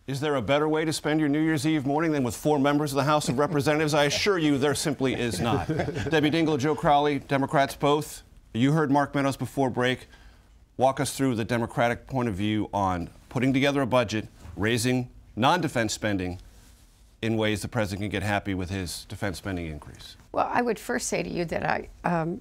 Is there a better way to spend your New Year's Eve morning than with 4 members of the House of Representatives? I assure you there simply is not. Debbie Dingell, Joe Crowley, Democrats both. You heard Mark Meadows before break. Walk us through the Democratic point of view on putting together a budget, raising non-defense spending in ways the president can get happy with his defense spending increase. Well, I would first say to you that I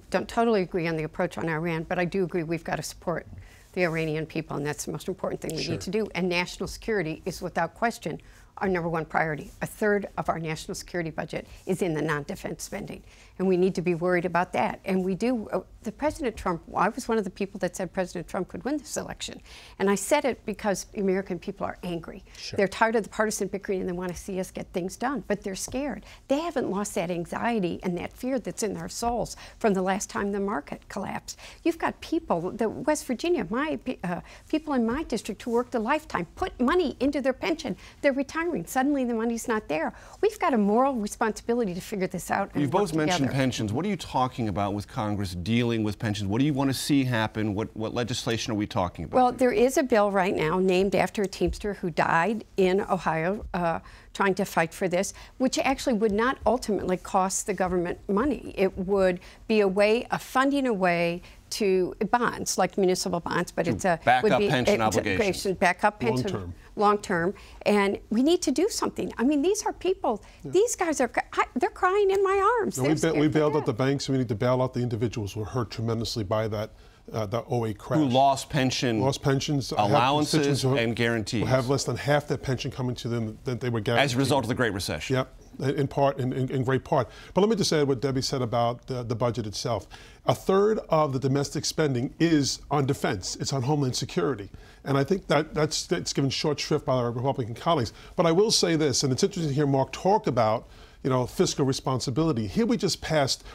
don't totally agree on the approach on Iran, but I do agree we've got to support the Iranian people, and that's the most important thing we need to do. And national security is, without question, our #1 priority. A third of our national security budget is in the non-defense spending, and we need to be worried about that. And we do. The President Trump, I was one of the people that said President Trump could win this election. And I said it because the American people are angry. They're tired of the partisan bickering and they want to see us get things done, but they're scared. They haven't lost that anxiety and that fear that's in their souls from the last time the market collapsed. You've got people, West Virginia, people in my district who worked a lifetime, put money into their pension. They're retiring. Suddenly the money's not there. We've got a moral responsibility to figure this out. You've both mentioned pensions. What are you talking about with Congress dealing with pensions? What do you want to see happen? What legislation are we talking about? Well, there is a bill right now named after a Teamster who died in Ohio trying to fight for this, which actually would not ultimately cost the government money. It would be a way of funding a way to bonds, like municipal bonds, but it's a backup pension obligation. Backup pension, long term. And we need to do something. I mean, these are people, these guys are, they're crying in my arms. No, we bailed out the banks, and we need to bail out the individuals who were hurt tremendously by that the 08 crash. Who lost pensions, allowances, and guarantees. Who have less than half their pension coming to them that they were guaranteed. As a result of the Great Recession. Yep. In great part. But let me just add what Debbie said about the budget itself. A third of the domestic spending is on defense. It's on Homeland Security. And I think that's given short shrift by our Republican colleagues. But I will say this, and it's interesting to hear Mark talk about, you know, fiscal responsibility. Here we just refinanced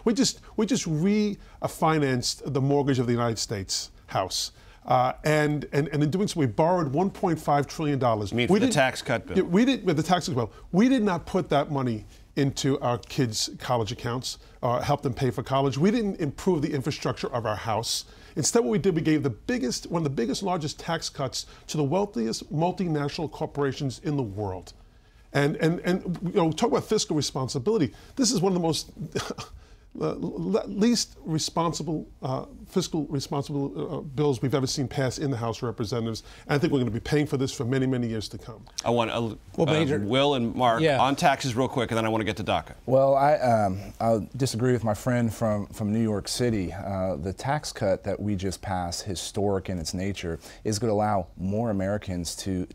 the mortgage of the United States House. And in doing so, we borrowed $1.5 trillion. You mean for the tax cut bill? With the tax cut bill. We did not put that money into our kids' college accounts, help them pay for college. We didn't improve the infrastructure of our house. Instead, what we did, we gave one of the biggest, largest tax cuts to the wealthiest multinational corporations in the world. And you know, talk about fiscal responsibility. This is one of the most least responsible, fiscal responsible bills we've ever seen passed in the House of Representatives. And I think we're going to be paying for this for many, many years to come. I want Will and Mark on taxes real quick, and then I want to get to DACA. Well, I disagree with my friend from New York City. The tax cut that we just passed, historic in its nature, is going to allow more Americans to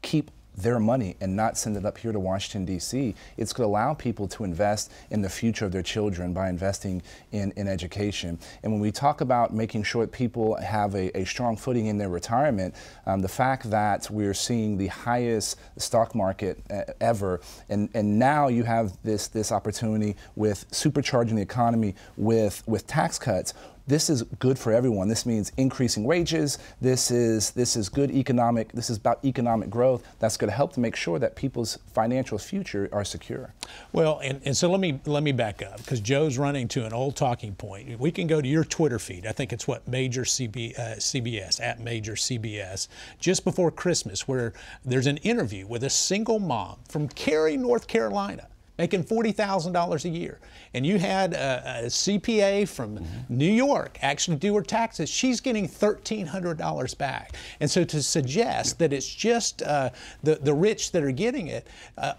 keep their money and not send it up here to Washington, D.C. It's going to allow people to invest in the future of their children by investing in education. And when we talk about making sure that people have a strong footing in their retirement, the fact that we're seeing the highest stock market ever, and now you have this opportunity with supercharging the economy with tax cuts. This is good for everyone. This means increasing wages. This is good economic. This is about economic growth. That's going to help to make sure that people's financial future are secure. Well, and so let me back up, because Joe's running to an old talking point. We can go to your Twitter feed. I think it's Major CBS at Major CBS, just before Christmas, where there's an interview with a single mom from Cary, North Carolina, making $40,000 a year. And you had a CPA from New York actually do her taxes. She's getting $1,300 back. And so to suggest that it's just the rich that are getting it,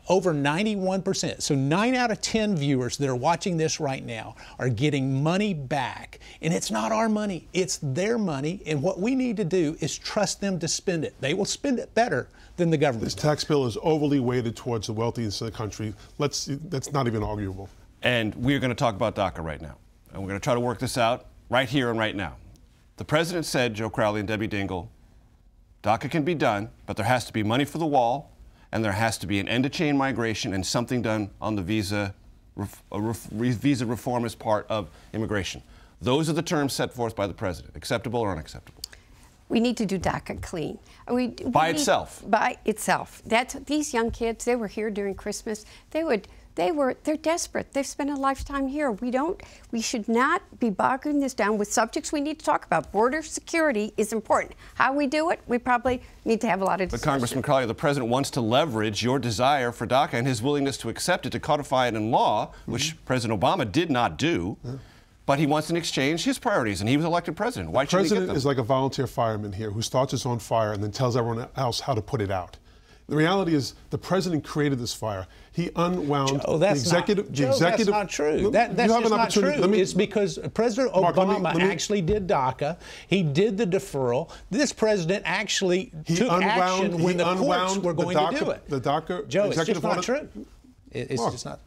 over 91%. So 9 out of 10 viewers that are watching this right now are getting money back. And it's not our money, it's their money. And what we need to do is trust them to spend it. They will spend it better than the government. This tax bill is overly weighted towards the wealthiest of the country. That's not even arguable. And we're going to talk about DACA right now. And we're going to try to work this out right here and right now. The president said, Joe Crowley and Debbie Dingell, DACA can be done, but there has to be money for the wall, and there has to be an end to chain migration and something done on the visa reform as part of immigration. Those are the terms set forth by the president. Acceptable or unacceptable? We need to do DACA clean. By itself? By itself. These young kids, they were here during Christmas. They would They're desperate. They've spent a lifetime here. We should not be bogging this down with subjects we need to talk about. Border security is important. How we do it, we probably need to have a lot of discussion. But Congressman Crowley, the president wants to leverage your desire for DACA and his willingness to accept it, to codify it in law, which President Obama did not do. But he wants in exchange his priorities, and he was elected president. Why should he get them? The president is like a volunteer fireman here who starts his own fire and then tells everyone else how to put it out. The reality is the president created this fire. He unwound the executive. That's not true. That's just not true. It's because President Obama actually did DACA. He did the deferral. This president actually took action when the courts were going to do it. The DACA Joe, it's executive just not order. true. It's just not.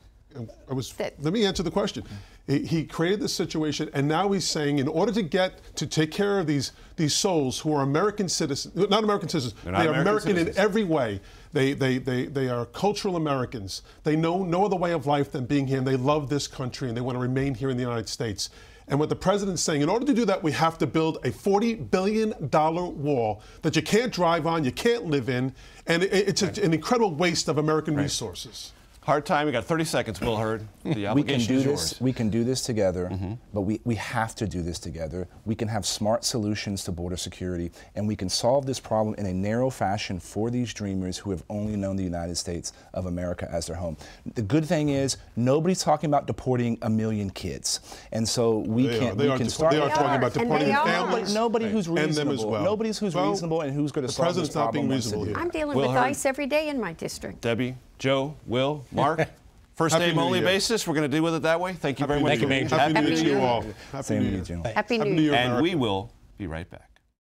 Let me answer the question. He created this situation, and now he's saying, in order to take care of these souls who are American citizens, not American citizens, they are American in every way. They are cultural Americans. They know no other way of life than being here, and they love this country, and they want to remain here in the United States. And what the president's saying, in order to do that, we have to build a $40 billion wall that you can't drive on, you can't live in, and it's an incredible waste of American resources. Hard time. We got 30 seconds, Will Hurd. The obligation is yours. We can do this together, but we have to do this together. We can have smart solutions to border security, and we can solve this problem in a narrow fashion for these dreamers who have only known the United States of America as their home. The good thing is nobody's talking about deporting 1 million kids, and so we can start. They are talking about deporting families. Nobody who's reasonable. And them as well. Nobody's who's reasonable and who's going to solve this problem. The president's not being reasonable here. I'm dealing with ICE every day in my district. Debbie, Joe, Will, Mark. First name only basis. We're going to deal with it that way. Thank you very much. Happy New Year to you all. Happy New Year. Happy New Year. And we will be right back.